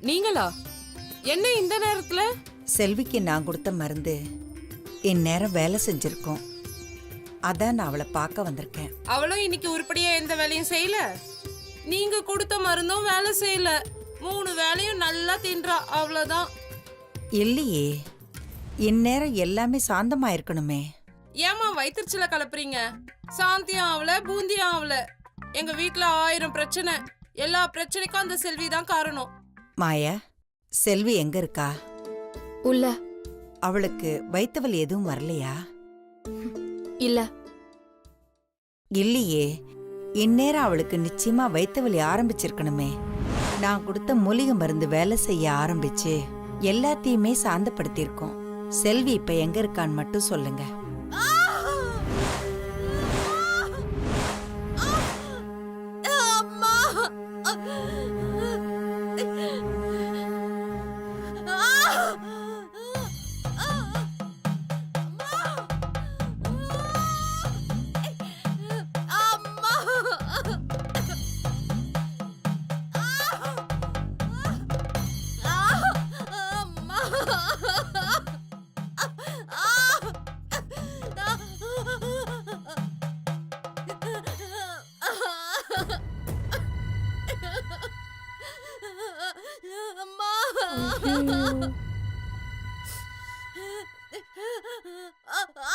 நீங்களா? என்ன இந்த நேரத்துல? செல்விக்கு நான் கொடுத்த மருந்து இந்நேரம் வேலை செஞ்சிருக்கோம். அதான் நான் அவளை பார்க்க வந்திருக்கேன். அவளும் இன்னைக்கு உருப்படியா எந்த வேலையும் செய்யல. நீங்க கொடுத்த மருந்தும் வேலை செய்யல. 3 வேலையும் நல்லா தின்றா, அவ்வளவுதான். இல்லையே, இந்நேரம் எல்லாமே சாந்தமா இருக்கணுமே. ஏமா வயிற்றுச்சல கலப்புறீங்க? சாந்தியும் ஆவல, பூந்தியும் ஆவல. எங்க வீட்டுல 1000 பிரச்சனை. எல்லா பிரச்சனைக்கும் அந்த செல்வி தான் காரணம். மாயா, செல்வி எங்க இருக்கா? உள்ள. அவளுக்கு வயித்து வலி எதுவும் வரலையா? இல்ல. இல்லையே, இந்நேரம் அவளுக்கு நிச்சயமா வயித்து வலி ஆரம்பிச்சிருக்கணுமே. நான் கொடுத்த மூலிகை மருந்து வேலை செய்ய ஆரம்பிச்சு எல்லாத்தையுமே சாந்தப்படுத்தியிருக்கோம். செல்வி இப்ப எங்க இருக்கான்னு மட்டும் சொல்லுங்க.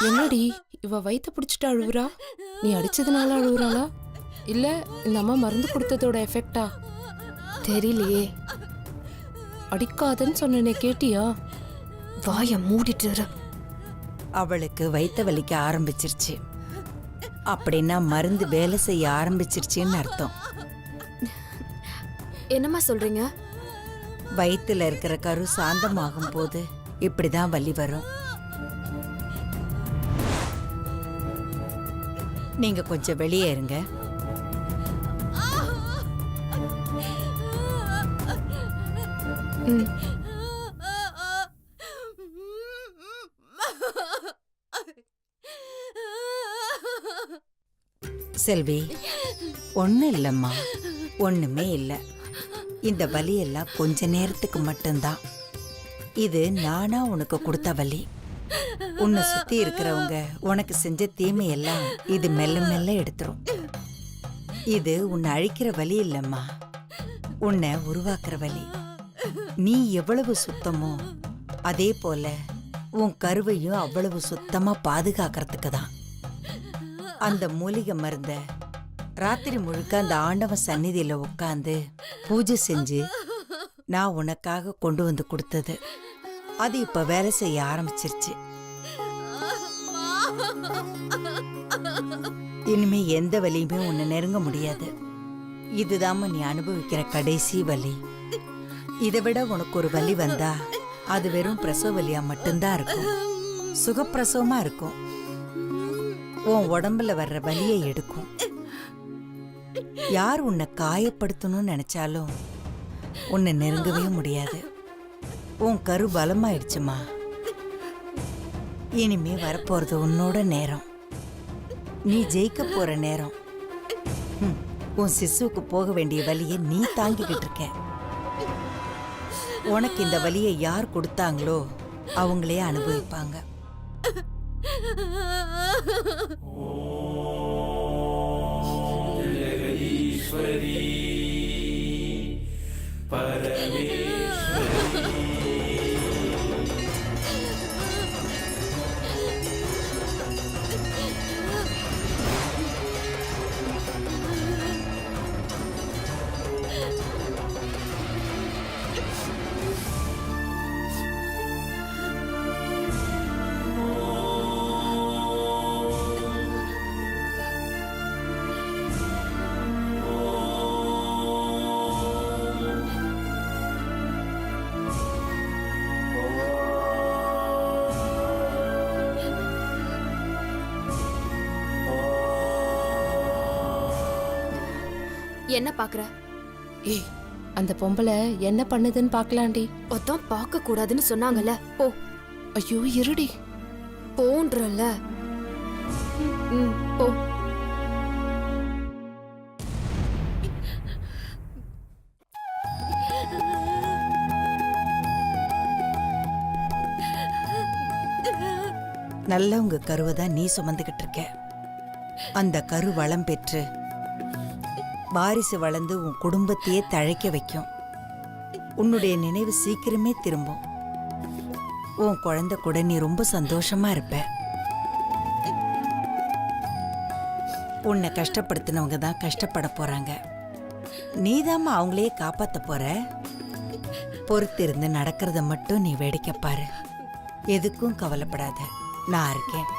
என்னடி இவ வயித்த புடிச்சிட்டு அழுவுறா? நீ அடிச்சதுனால அழுவுறாளா, இல்ல இந்த அம்மா மருந்து கொடுத்ததோட எஃபெக்டா? தெரியலையே. அடிக்காதன்னு சொன்னனே, கேட்டியா? வாய மூடிட்டு இரு. அவளுக்கு வயித்த வலிக்க ஆரம்பிச்சிருச்சு அப்படின்னா மருந்து வேலை செய்ய ஆரம்பிச்சிருச்சுன்னு அர்த்தம். என்னம்மா சொல்றீங்க? வயித்துல இருக்கிற கரு சாந்தமாகும் போது இப்படிதான் வலி வரும். நீங்க கொஞ்சம் வெளியே இருங்க. செல்வி, ஒண்ணு இல்லம்மா, ஒண்ணுமே இல்ல. இந்த வலியெல்லாம் கொஞ்ச நேரத்துக்கு மட்டும்தான். இது நானா உனக்கு கொடுத்த வலி. உன்னை சுத்தி இருக்கிறவங்க உனக்கு செஞ்ச தீமையெல்லாம் இது மெல்ல மெல்ல எடுத்துரும். இது உன்னை அழிக்கிற வலி இல்லம்மா, உன்னை உருவாக்குற வலி. நீ எவ்வளவு சுத்தமோ அதே போல உன் கருவையும் அவ்வளவு சுத்தமா பாதுகாக்கிறதுக்கு தான். அந்த மூலிகை மருந்த ராத்திரி முழுக்க அந்த ஆண்டவன் சந்நிதியில உட்காந்து பூஜை செஞ்சு நான் உனக்காக கொண்டு வந்து கொடுத்தது. அது இப்ப வேலை செய்ய ஆரம்பிச்சிருச்சு. இனிமே எந்த வலியுமே உன்னை நெருங்க முடியாது. இதுதாம நீ அனுபவிக்கிற கடைசி வலி. இதை விட உனக்கு ஒரு வலி வந்தா அது வெறும் பிரசவ வலியா மட்டும்தான் இருக்கும். சுகப்பிரசவமா இருக்கும். உன் உடம்புல வர்ற வலியை எடுக்கும். யார் உன்னை காயப்படுத்தணும்னு நினைச்சாலும் உன்னை நெருங்கவே முடியாது. உன் கரு பலமாயிடுச்சுமா. இனிமே வரப்போறது உன்னோட நேரம். நீ ஜெயிக்க போற நேரம். உன் சிசுவுக்கு போக வேண்டிய வலியை நீ தாங்கிக்கிட்டு இருக்க. உனக்கு இந்த வலியை யார் கொடுத்தாங்களோ அவங்களே அனுபவிப்பாங்க. என்ன பாக்குற? ஏய், அந்த பொம்பளை என்ன பண்ணுதுன்னு பாக்கலாண்டி. ஒத்தம் பார்க்க கூடாதுன்னு சொன்னாங்கல்ல, போ. ஐயோ இருடி, போன்றல. போ. நல்லவங்க கருவை தான் நீ சுமந்துகிட்டு இருக்க. அந்த கரு வளம் பெற்று வாரிசு வளர்ந்து உன் குடும்பத்தையே தழைக்க வைக்கும். உன்னுடைய நினைவு சீக்கிரமே திரும்பும். உன் குழந்தை கூட நீ ரொம்ப சந்தோஷமா இருப்ப. உன்னை கஷ்டப்படுத்தினவங்க தான் கஷ்டப்பட போறாங்க. நீதாம்மா அவங்களையே காப்பாத்த போற. பொறுத்திருந்து நடக்கிறத மட்டும் நீ வேடிக்கை பாரு. எதுக்கும் கவலைப்படாத, நான் இருக்கேன்.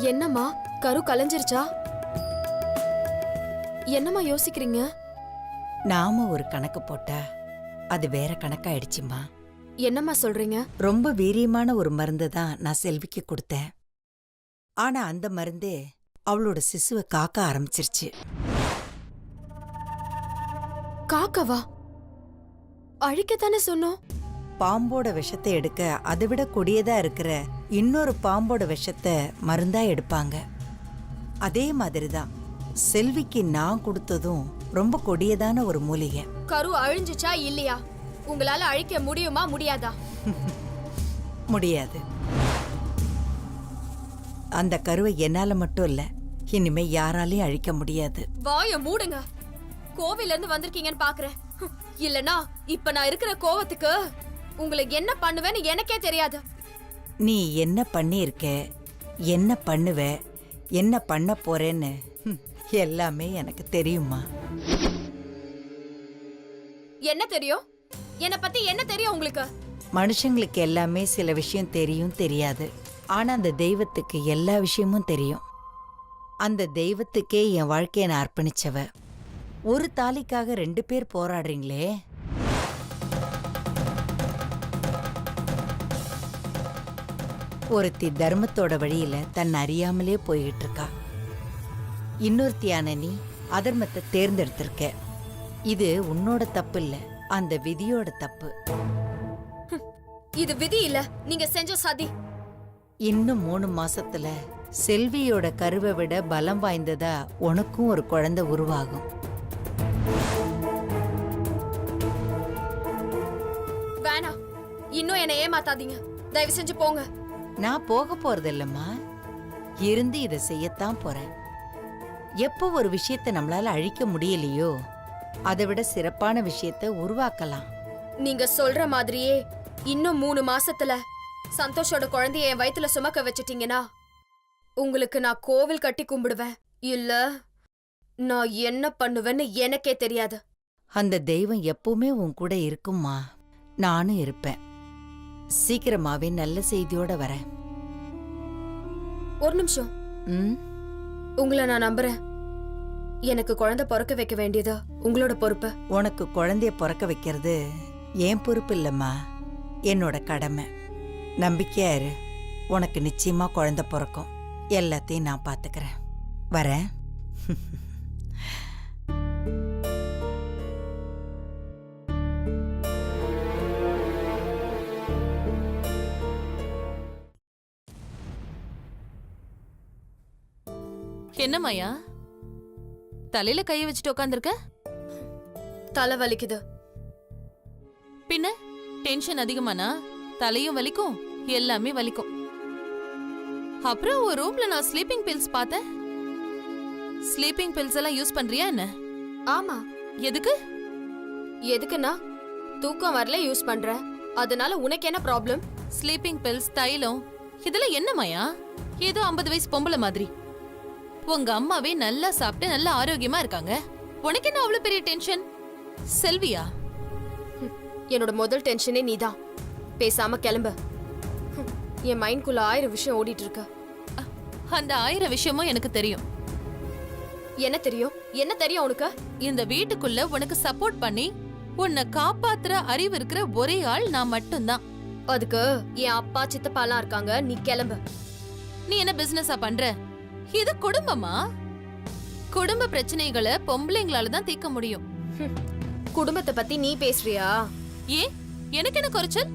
என்னம்மா கரு கலைஞ்சிருச்சா? என்னம்மா யோசிக்கிறீங்க? நாம ஒரு கணக்கு போட்டா அது வேற கணக்காயிடுச்சுமா. என்னம்மா சொல்றீங்க? ரொம்ப வீரியமான ஒரு மருந்து தான் நான் செல்விக்கு கொடுத்தேன். ஆனா அந்த மருந்தே அவளோட சிசுவை காக்க ஆரம்பிச்சிருச்சு. காக்கவா? அழிக்கத்தானே சொன்னோம். பாம்போட விஷத்தை எடுக்க அதை விட கொடியதா இருக்கிற இன்னொரு பாம்போட விஷத்தை மருந்தா எடுப்பாங்க. அதே மாதிரிதான் செல்விக்கு நான் கொடுத்ததும் ரொம்ப கொடியதான ஒரு மூலிகை. கரு அழிஞ்சுச்சா இல்லையா? உங்களால அழிக்க முடியுமா முடியாதா? முடியாது. அந்த கருவை என்னால மட்டும் இல்ல, இனிமே யாராலையும் அழிக்க முடியாது. வாய மூடுங்க. கோவில்ல இருந்து வந்திருக்கீங்கன்னு பாக்குறேன். இல்லனா இப்ப நான் இருக்கிற கோவத்துக்கு உங்களை என்ன பண்ணுவேன்னு எனக்கே தெரியாது. நீ என்ன பண்ணியிருக்க, என்ன பண்ணுவ, என்ன பண்ண போறேன்னு எல்லாமே எனக்கு தெரியுமா. என்ன தெரியும்? என்ன பத்தி என்ன தெரியும் உங்களுக்கு? மனுஷங்களுக்கு எல்லாமே சில விஷயம் தெரியும் தெரியாது. ஆனா அந்த தெய்வத்துக்கு எல்லா விஷயமும் தெரியும். அந்த தெய்வத்துக்கே என் வாழ்க்கையை நான் அர்ப்பணிச்சவ. ஒரு தாலிக்காக 2 பேர் போராடுறீங்களே. ஒருத்தி தர்மத்தோட வழியில தன்னை அறியாமலே போய்கிட்டு இருக்கா. இன்னொருத்தியான நீ அதர்மத்தை தேர்ந்தெடுத்திருக்க. இது உன்னோட தப்பு இல்ல, அந்த விதியோட தப்பு. இது விதி இல்ல, நீங்க செஞ்ச சதி. இன்னும் 3 மாசத்துல செல்வியோட கருவை விட பலம் வாய்ந்ததா உனக்கும் ஒரு குழந்தை உருவாகும். வேணாம், இன்னும் என்ன ஏமாத்தாதீங்க. தயவு செஞ்சு போங்க. நான் போக போறதில்லம்மா, இருந்து இதை செய்யத்தான் போறேன். எப்போ ஒரு விஷயத்தை நம்மளால அழிக்க முடியலையோ அதை விட சிறப்பான விஷயத்தை உருவாக்கலாம். நீங்க சொல்ற மாதிரியே இன்னும் 3 மாசத்துல சந்தோஷோட குழந்தைய என் வயித்துல சுமக்க வச்சிட்டீங்கன்னா உங்களுக்கு நான் கோவில் கட்டி கும்பிடுவேன். இல்ல நான் என்ன பண்ணுவேன்னு எனக்கே தெரியாது. அந்த தெய்வம் எப்பவுமே உன் கூட இருக்கும்மா. நானும் இருப்பேன். சீக்கிரமாவே நல்ல செய்தியோட வரேன். ஒரு நிமிஷம். ம், உங்களை நான் நம்புறேன். எனக்கு குழந்தை பிறக்க வைக்க வேண்டியது உங்களோட பொறுப்பு. உனக்கு குழந்தைய பிறக்க வைக்கிறது என் பொறுப்பு இல்லம்மா, என்னோட கடமை. நம்பிக்கையா இரு, உனக்கு நிச்சயமா குழந்தை பிறக்கும். எல்லாத்தையும் நான் பாத்துக்கிறேன். வரேன். என்ன மாயா, தலையில கைய வச்சுட்டு உட்காந்துருக்க? தலை வலிக்குது. பின்ன டென்ஷன் அதிகமானா தலையும் வலிக்கும், எல்லாமே வலிக்கும். அப்புறம் ஒரு ரூம்ல நான் ஸ்லீப்பிங் பில்ஸ் பார்த்தேன். ஸ்லீப்பிங் பில்ஸ் எல்லாம் யூஸ் பண்றியா என்ன? ஆமா. எதுக்கு? எதுக்குன்னா தூக்கம் வரல யூஸ் பண்றேன். அதனால உனக்கு என்ன ப்ராப்ளம்? ஸ்லீப்பிங் பில்ஸ், தைலம், இதெல்லாம் என்ன மாயா? ஏதோ 50 வயசு பொம்பளை மாதிரி. உங்க அம்மாவே நல்லா சாப்பிட்டு நல்லா ஆரோக்கியமா இருக்காங்க. உனக்கு என்ன அவ்வளவு பெரிய டென்ஷன்? செல்வியா? என்னோட முதல் டென்ஷனே நீதான். பேசாம கிளம்பு. என் மைண்ட்குள்ள 1000 விஷயம் ஓடிட்டு இருக்கு. அந்த 1000 விஷயமும் எனக்கு தெரியும். என்ன தெரியும்? என்ன தெரியும் உனக்கு? இந்த வீட்டுக்குள்ள உனக்கு சப்போர்ட் பண்ணி உன்னை காப்பாத்துற அறிவு இருக்கிற ஒரே ஆள் நான் மட்டும்தான். அதுக்கு என் அப்பா சித்தப்பாலாம் இருக்காங்க. நீ கிளம்பு. நீ என்ன பிசினஸா பண்ற? இது குடும்பமா? குடும்ப பிரச்சனைகளை பொம்பளைங்களால தான் தீர்க்க முடியும். குடும்பத்தை பத்தி நீ பேசுறியா? ஏன் எனக்கு என்ன குறைச்சல்?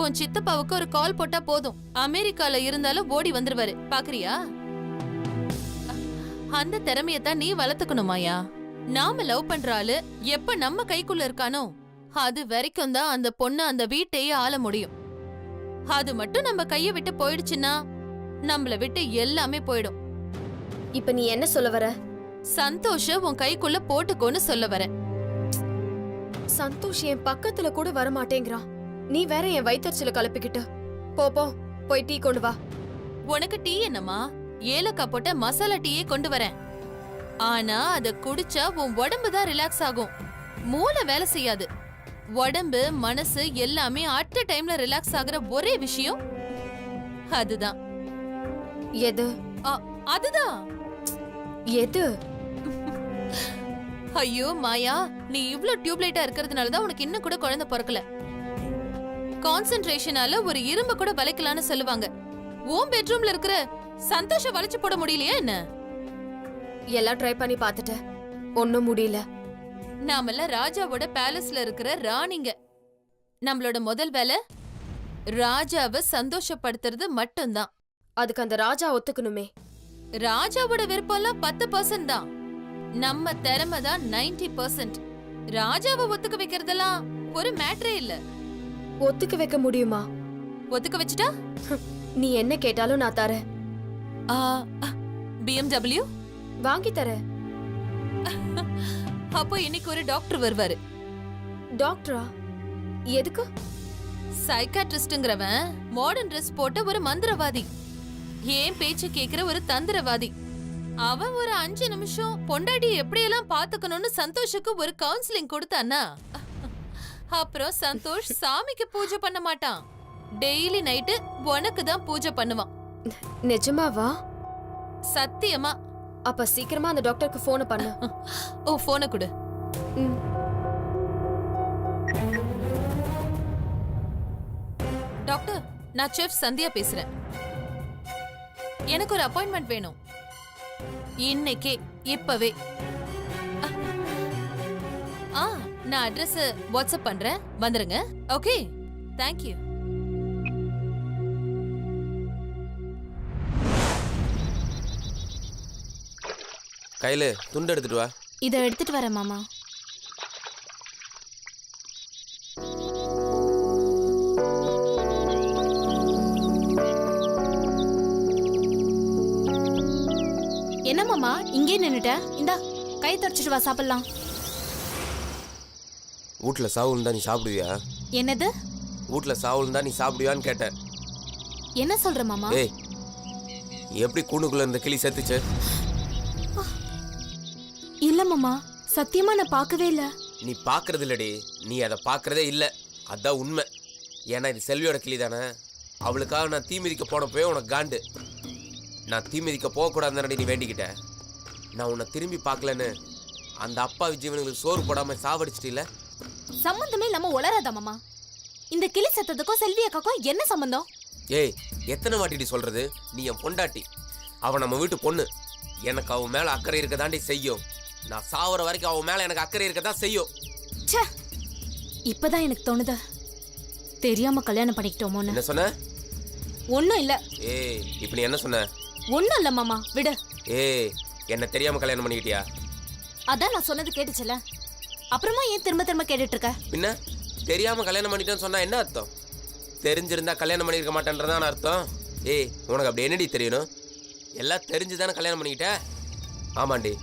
உன் சித்தப்பாவுக்கு ஒரு கால் போட்டா போதும், அமெரிக்கால இருந்தாலும் ஓடி வந்துருவாரு. பாக்குறியா? அந்த திறமையத்தான் நீ வளர்த்துக்கணுமாயா. நாம லவ் பண்ற ஆளு எப்ப நம்ம கைக்குள்ள இருக்கானோ அது வரைக்கும் தான் அந்த பொண்ணு அந்த வீட்டையே ஆள முடியும். அது மட்டும் நம்ம கைய விட்டு போயிடுச்சுன்னா நம்மள விட்டு எல்லாமே போயிடும். இப்ப நீ என்ன சொல்ல வர? சந்தோஷ உன் கைக்குள்ள போட்டுக்கோன்னு சொல்ல வர. சந்தோஷ் என் பக்கத்துல கூட வர மாட்டேங்கிறான். நீ வேற என் வயித்தறிச்சல கலப்பிக்கிட்ட. போ போய் டீ கொண்டு வா. உனக்கு டீ என்னமா? ஏலக்காய் போட்ட மசாலா டீயே கொண்டு வரேன். ஆனா அத குடிச்சா உன் உடம்பு தான் ரிலாக்ஸ் ஆகும், மூளை வேலை செய்யாது. உடம்பு மனசு எல்லாமே அட் அ டைம்ல ரிலாக்ஸ் ஆகுற ஒரே விஷயம் அதுதான். எது? அதுதான். எது? ஐயோ மாயா, நீ இவ்ளோ டியூப்லைட்டா இருக்கிறதுனால தான் உனக்கு இன்னும் கூட குழந்தை பிறக்கல. கான்சென்ட்ரேஷனால ஒரு இரும்பு கூட வளைக்கலான்னு சொல்லுவாங்க. உன் பெட்ரூம்ல இருக்கிற சந்தோஷம் வளைச்சு போட முடியலையா என்ன? எல்லாம் ட்ரை பண்ணி பார்த்துட்டேன், ஒண்ணும் முடியல. நாமெல்லாம் ராஜாவோட பேலஸ்ல இருக்கிற ராணிங்க. நம்மளோட முதல் வேலை ராஜாவை சந்தோஷப்படுத்துறது மட்டும்தான். அதுக்கு அந்த ராஜா ஒத்துக்கணுமே. ராஜாவோட விருப்பம்லாம் 10% தான், நம்ம திறமை தான் 90%. ராஜாவை ஒத்துக்க வைக்கிறதெல்லாம் ஒரு மேட்டரே இல்ல. ஒத்துக்க வைக்க முடியுமா? ஒத்துக்க வச்சுட்டா நீ என்ன கேட்டாலும் நான் தரேன். BMW வாங்கி தர. அப்போ இன்னைக்கு ஒரு டாக்டர் வருவாரு. டாக்டரா? எதுக்கு? சைக்காட்ரிஸ்ட்ங்கிறவன் மாடர்ன் ட்ரெஸ் போட்ட ஒரு மந்திரவாதி, ஏன் பேச்சு கேக்குற ஒரு தந்திரவாதி. அவன் ஒரு 5 நிமிஷம் பொண்டாட்டி எப்படியெல்லாம் பாத்துக்கணும்னு சந்தோஷுக்கு ஒரு கவுன்சிலிங் கொடுத்தானா, அப்புறம் சந்தோஷ் சாமிக்கு பூஜை பண்ண மாட்டான், டெய்லி நைட்டு உனக்கு தான் பூஜை பண்ணுவான். நிஜமாவா? சத்தியமா. அப்ப சீக்கிரமா அந்த டாக்டருக்கு போன் பண்ணு. ஓ, போனை கொடு. டாக்டர், நான் செஃப் சந்தியா பேசுறேன். எனக்கு ஒரு அப்பாயின்மெண்ட் வேணும் இன்னைக்கே, இப்பவே. நான் அட்ரஸ் வாட்ஸ்அப் பண்றேன், வந்துருங்க. Okay, thank you. கையில துண்டு எடுத்துட்டு வா. இதை எடுத்துட்டு வரேன் மாமா. என்ன மாமா இங்கே நின்னுட்ட? இந்தா கை தொடச்சிட்டு வா, சாப்பிடலாம். வீட்டுல சாவு இருந்தா நீ சாப்பிடுவியா? என்னது? வீட்டுல சாவு இருந்தா நீ சாப்பிடுவியான்னு கேட்டேன். என்ன சொல்ற மாமா? ஏய், எப்படி கூண்டுக்குள்ள இருந்த கிளி செத்துச்சு? இல்ல மாமா, சத்தியமா நான் பார்க்கவே இல்ல. நீ பாக்குறது இல்லடி, நீ அதை பாக்குறதே இல்ல, அதான் உண்மை. ஏன்னா இது செல்வியோட கிளி தானே. அவளுக்காக நான் தீ மிதிக்க போனப்பவே உனக்கு காண்டு. நான் தீ மிதிக்க போகக்கூடாதுன்னு நீ வேண்டிக்கிட்ட. நான் உன்னை திரும்பி பார்க்கலன்னு அந்த அப்பா ஜீவனுங்களுக்கு சோறு போடாம சாவடிச்சிட்டில. சம்பந்தமே இல்லாம உளறாத மாமா. இந்த கிளி சத்தத்துக்கும் செல்வி அக்காக்கும் என்ன சம்பந்தம்? ஏய், எத்தனை வாட்டிடி சொல்றது? நீ என் பொண்டாட்டி, அவன் நம்ம வீட்டு பொண்ணு. எனக்கு அவன் மேல அக்கறை இருக்க தாண்டி செய்யும். நான் சாவற வரைக்கும் அவன் மேல எனக்கு அக்கறை இருக்கதான் செய்யும். ச்சே, இப்பதான் எனக்கு தோணுது தெரியாம கல்யாணம் பண்ணிக்கிட்டோமோன்னு. என்ன சொன்ன? ஒண்ணும் இல்ல. ஏய், இப்ப நீ என்ன சொன்ன? ஒண்ணும் இல்ல மாமா, விடு. ஏய், என்ன தெரியாம கல்யாணம் பண்ணிக்கிட்டியா? அதான் நான் சொன்னது கேட்டுச்சுல, அப்புறமா ஏன் திரும்ப திரும்ப கேட்டுட்டு இருக்க? பின்ன தெரியாம கல்யாணம் பண்ணிட்டேன்னு சொன்னா என்ன அர்த்தம்? தெரிஞ்சிருந்தா கல்யாணம் பண்ணிருக்க மாட்டேன்றதான் அர்த்தம். ஏய், உனக்கு அப்படி என்னடி தெரியணும்? எல்லாம் தெரிஞ்சுதானே கல்யாணம் பண்ணிக்கிட்ட? ஆமாண்டி,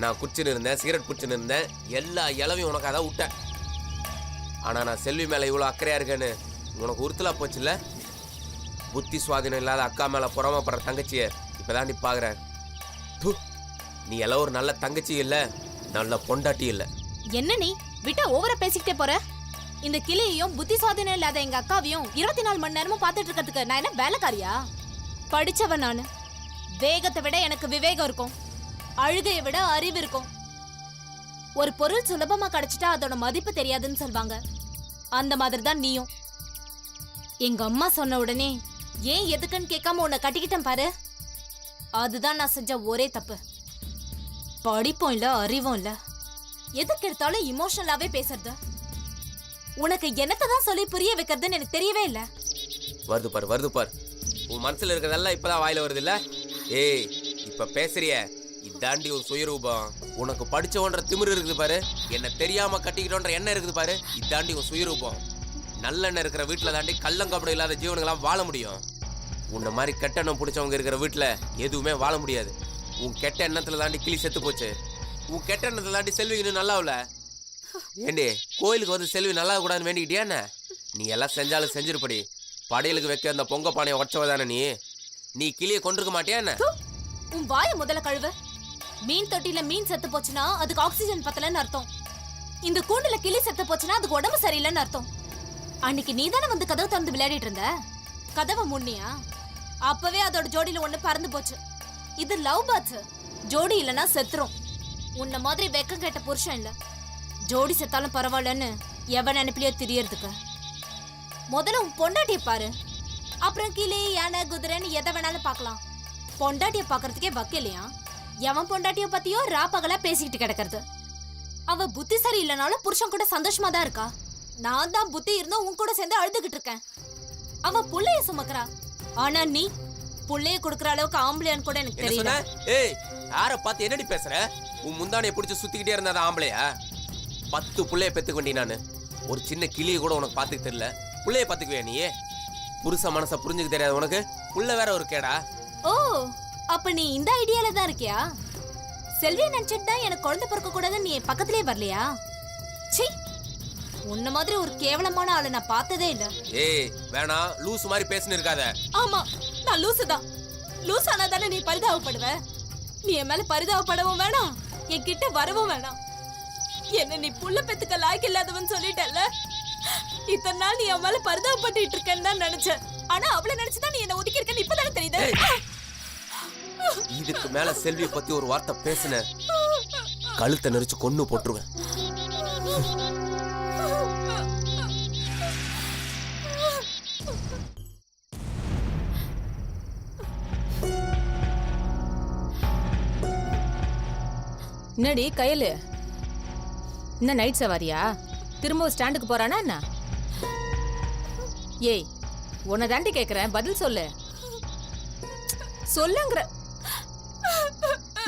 நான் குச்சின்னு இருந்தேன், சிகரெட் குச்சின்னு இருந்தேன், எல்லா இளவையும் உனக்கு அதான் விட்டேன். ஆனா நான் செல்வி மேல இவ்வளவு அக்கறையா இருக்கேன்னு உனக்கு உறுத்தலா போச்சுல்ல? புத்தி சுவாதீனம் இல்லாத அக்கா மேல பொறாமப்படுற தங்கச்சிய இப்பதான் நீ பாக்குற. நீ எல்லாம் ஒரு நல்ல தங்கச்சி இல்ல, நல்ல பொண்டாட்டி இல்ல. என்ன நீ விட்டா ஓவரா பேசிக்கிட்டே போற? இந்த கிளியையும் புத்தி சுவாதீனம் இல்லாத எங்க அக்காவையும் 24 மணி நேரமும் பாத்துட்டு இருக்கிறதுக்கு நான் என்ன வேலைக்காரியா? படிச்சவன் நானு. வேகத்தை விட எனக்கு விவேகம் இருக்கும், அழுகையை விட அறிவு இருக்கும். ஒரு பொருள் சுலபமா கிடைச்சிட்டா அதோட மதிப்பு தெரியாதுன்னு சொல்வாங்க. அந்த மாதிரி தான் நீயும். எங்க அம்மா சொன்ன உடனே ஏன் எதுக்குன்னு கேட்காம உன்னை கட்டிக்கிட்டேன் பாரு. அதுதான் நான் செஞ்ச ஒரே தப்பு. படிப்பும் இல்ல, அறிவும் இல்ல, எதுக்கு எடுத்தாலும் இமோஷனலாவே பேசுறது. உனக்கு என்னத்தான் சொல்லி புரிய வைக்கிறதுன்னு எனக்கு தெரியவே இல்ல. வருது பாரு. உன் மனசுல இருக்கிறதெல்லாம் இப்பதான் வாயில வருது இல்ல? ஏய், இப்ப பேசுறிய, இதாண்டி ஒரு சுயரூபம். உனக்கு படிச்சவன்ற திமிரு இருக்குது பாரு, என்ன தெரியாம கட்டிக்கிட்டோன்ற எண்ணம் இருக்குது பாரு, இதாண்டி ஒரு சுயரூபம். நல்லெண்ணெய் இருக்கிற வீட்டுல தாண்டி கள்ளங்கப்படம் இல்லாத ஜீவனுங்களாம் வாழ முடியும். உன்ன மாதிரி கெட்ட எண்ணம் பிடிச்சவங்க இருக்கிற வீட்டுல எதுவுமே வாழ முடியாது. உன் கெட்ட எண்ணத்துல தாண்டி கிளி செத்து போச்சு. உன் கெட்ட எண்ணத்துல தாண்டி செல்வி இன்னும் நல்லா இல்ல. ஏண்டி, கோயிலுக்கு வந்து செல்வி நல்லா கூடாதுன்னு வேண்டிக்கிட்டியா என்ன? நீ எல்லாம் செஞ்சாலும் செஞ்சிருப்படி. படையலுக்கு வைக்க அந்த பொங்க பானையை உடச்சவதானே நீ கிளியை கொண்டிருக்க மாட்டியா என்ன? உன் வாய முதல்ல கழுவு. மீன் தொட்டில மீன் செத்து போச்சுன்னா அதுக்கு ஆக்சிஜன் பத்தலன்னு அர்த்தம். இந்த கூண்டுல கிளி செத்து போச்சுன்னா அதுக்கு உடம்பு சரியில்லைன்னு அர்த்தம். அன்னைக்கு நீ தானே வந்து கதவை திறந்து விளையாடிட்டு இருந்த. கதவை முன்னியா? அப்பவே அதோட ஜோடியில ஒண்ணு பறந்து போச்சு. இது லவ் பேர்ட்ஸ். ஜோடி இல்லனா செத்துரும். உன்ன மாதிரி வெக்கம் கேட்ட புருஷன் இல்ல. ஜோடி செத்தாலும் பரவாயில்லன்னு எவன் நினைப்பிலையோ தெரியறதுக்கு. முதல்ல உன் பொண்டாட்டிய பாரு, அப்புறம் கிளி, யானை, குதிரைன்னு எதை வேணாலும் பார்க்கலாம். பொண்டாட்டிய பாக்குறதுக்கே வக்கலையா? எவன் பொண்டாட்டிய பத்தியோ ராப்பகலா பேசிக்கிட்டு கிடக்கிறது. அவ புத்தி சரி இல்லனாலும் புருஷன் கூட சந்தோஷமா தான் இருக்கா. நான் தான் புத்தி இருந்தும் உன் கூட சேர்ந்து அழுதுகிட்டு இருக்கேன். அவ புள்ளைய சுமக்கிறா, ஆனா நீ புள்ளைய குடுக்கற அளவுக்கு ஆம்பளையான்னு கூட எனக்கு தெரியல. ஏய், யார பார்த்து என்னடி பேசுற? உன் முந்தானைய பிடிச்சு சுத்திக்கிட்டே இருந்தா ஆம்பளையா? 10 புள்ளைய பெத்துக்க வேண்டி நானு. ஒரு சின்ன கிளியை கூட உனக்கு பாத்துக்க தெரியல. புள்ளைய பாத்துக்குவியா நீ? புருஷ மனச புரிஞ்சுக்க தெரியாது உனக்கு? புள்ள வேற ஒரு கேடா? ஓ, அப்ப நீ இந்த ஐடியால தான் இருக்கியா? செல்வியை நினைச்சிட்டு தான் எனக்கு குழந்தை பிறக்க கூடாதுன்னு நீ பக்கத்திலே வரலையா? சீ, உன்ன மாதிரி ஒரு கேவலமான ஆளை நான் பார்த்ததே இல்ல. ஏய், வேணாம், லூசு மாதிரி பேசின்னு இருக்காத. ஆமா, நான் லூசு தான். லூஸ் ஆனா தானே நீ பரிதாபப்படுவ. நீ என் மேல பரிதாபப்படவும் வேணாம், என் கிட்ட வரவும் வேணாம். என்ன நீ புள்ள பெத்துக்க லாய்க்கு இல்லாதவன் சொல்லிட்டல்ல. இத்தனை நாள் நீ என் மேல பரிதாபப்பட்டு இருக்கேன்னு தான் நினைச்சேன். ஆனா அவளை நினைச்சுதான் நீ என்ன ஒதுக்கி இருக்கன்னு இப்பதானே தெரியுது. இதுக்கு மேல செல்வியை பத்தி ஒரு வார்த்தை பேசுன, கழுத்தை நெரிச்சு கொன்னு போட்டுருவேன். என்னடி கையலு, என்ன நைட் சவாரியா? திரும்ப ஸ்டாண்டுக்கு போறானா என்ன? ஏய், உன்னை தாண்டி கேக்குறேன், பதில் சொல்லு. சொல்லுங்கிற.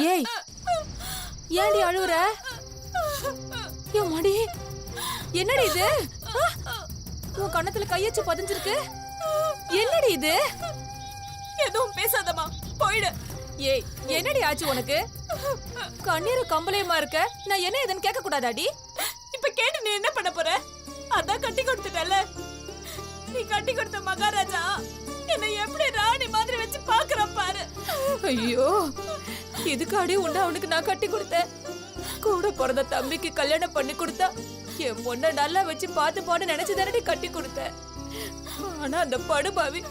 ஏய், ஏன்டி அழுவுற? மடி, என்னடி இது? உன் கண்ணத்துல கையச்சு பதிஞ்சிருக்கு. என்னடி இது? எதுவும் பேசாதமா, போயிடு. ஏய், என்னடி ஆச்சு உனக்கு? கண்ணீரு கம்பளையமா இருக்க. நான் என்ன இதுன்னு கேட்க கூடாதாடி? இப்ப கேட்டு நீ என்ன பண்ண போற? அதான் கட்டி கொடுத்துட்டல. நீ கட்டி கொடுத்த மகாராஜா என்னை எப்படி ராணி மாதிரி வச்சு பாக்குறான் பாரு. ஐயோ, இதுக்காடி உன்ன அவனுக்கு நான் கட்டி கொடுத்தேன். கூட பிறந்த தம்பிக்கு கல்யாணம் பண்ணி கொடுத்தா என் பொண்ண நல்லா வச்சு பார்த்து போன நினைச்சுதானடி கட்டி கொடுத்தேன். ஆனா அந்த படுபாவி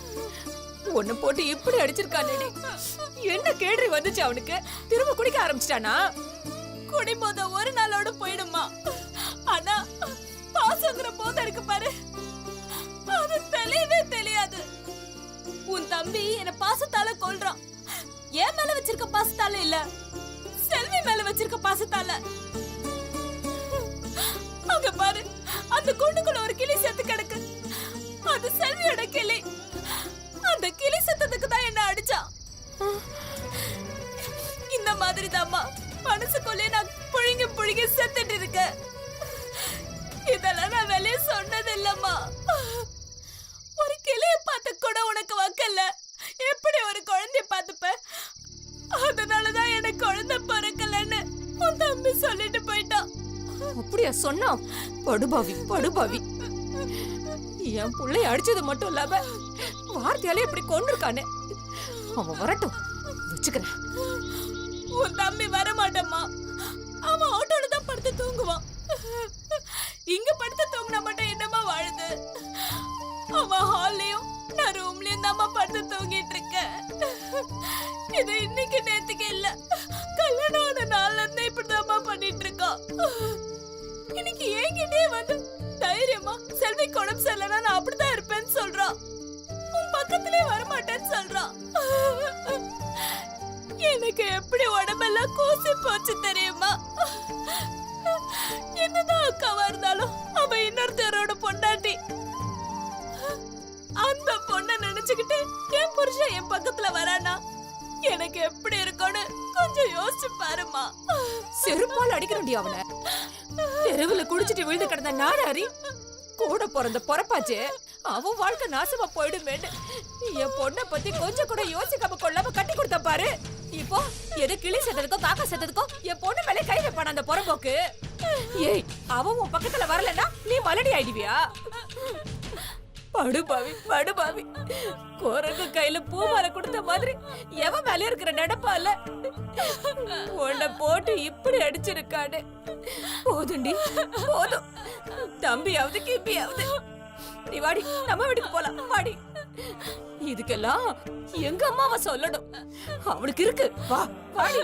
உன்னை போட்டு இப்படி அடிச்சிருக்கானேடி. என்ன கேள்வி வந்துச்சு அவனுக்கு? திரும்ப குடிக்க ஆரம்பிச்சிட்டானா? குடிபோத ஒரு நாளோட போயிடுமா, ஆனா பாசங்கிற போத இருக்கு பாரு, அது தெளிவே தெரியாது. உன் தம்பி என்ன பாசத்தால கொல்றான். என் மேல வச்சிருக்க பாசத்தால இல்ல, செல்வி மேல வச்சிருக்க பாசத்தால. அங்க பாரு, அந்த கூண்டுக்குள்ள ஒரு கிளி செத்து கிடக்கு. அது செல்வியோட கிளி. அந்த கிளி செத்ததுக்கு தான் என்ன அடிச்சான். இந்த மாதிரி தாமா மனசுக்குள்ளே நான் புழுங்கி புழுங்கி செத்துட்டு இருக்கேன். இதெல்லாம் நான் வெளியே சொன்னது இல்லம்மா. ஒரு கிளிய பார்த்து கூட உனக்கு வக்கல்ல, எப்படி ஒரு குழந்தைய பார்த்துப்ப? அதனாலதான் எனக்கு குழந்தை பிறக்கலன்னு உன் தம்பி சொல்லிட்டு போயிட்டான். அப்படியா சொன்னா? படுபாவி படுபாவி. என் புள்ளைய அடிச்சது மட்டும் இல்லாம வார்த்தையாலே இப்படி கொண்டிருக்கானே. அவன் வரட்டும், வச்சுக்கிறேன். உன் தம்பி வர மாட்டம்மா. அவன் ஆட்டோல தான் படுத்து தூங்குவான். இங்க படுத்து தூங்கினா மட்டும் என்னமா வாழுது? அவன் ஹால்லயும் நான் ரூம்லயும் தான் படுத்து தூங்கிட்டு இருக்கேன். இது இன்னைக்கு நேத்துக்கு இல்ல, கல்யாணம் ஆன நாள்ல இருந்து இப்படிதான் பண்ணிட்டு இருக்கான். இன்னைக்கு என்கிட்டே வந்து தைரியமா செல்வி குடம் செல்லனா நான் அப்படிதான் இருப்பேன்னு சொல்றான். உன் பக்கத்திலே வரமா எனக்கு எப்படி உடம்பெல்லாம் கூசி போச்சு தெரியுமா? என்னதான் அக்காவா இருந்தாலும் அவ இன்னொருத்தரோட பொண்டாட்டி. அந்த பொண்ண நினைச்சுக்கிட்டு என் புருஷன் என் பக்கத்துல வரானா எனக்கு எப்படி இருக்கும்னு கொஞ்சம் யோசிச்சு பாருமா. செருப்பால் அடிக்கணும்டி அவனை. தெருவுல குடிச்சிட்டு விழுந்து கிடந்த நாடாரி கூட பிறந்த பொறப்பாச்சு அவன் வாழ்க்கை நாசமா போயிடுமேன்னு என் பொண்ணை பத்தி கொஞ்சம் கூட யோசிக்காம கொள்ளாம கட்டி கொடுத்த பாரு. இப்போ எது கிளி செத்ததுக்கோ காக்கா செத்ததுக்கோ என் பொண்ணு மேலே கை வைப்பான அந்த பொறம்போக்கு. ஏய், அவன் உன் பக்கத்துல வரலன்னா நீ மலடி ஆயிடுவியா? படுபாவி படுபாவி, குரங்கு கையில பூமாலை கொடுத்த மாதிரி எவன் மேல இருக்கிற நடப்பால உன்னை போட்டு இப்படி அடிச்சிருக்கானு. போதுண்டி போதும், தம்பியாவது கிப்பியாவது. நீ வாடி, நம்ம வீட்டுக்கு போலாம் வாடி. இதுக்கெல்லாம் எங்க அம்மாவை சொல்லணும், அவளுக்கு இருக்கு. வா வாடி.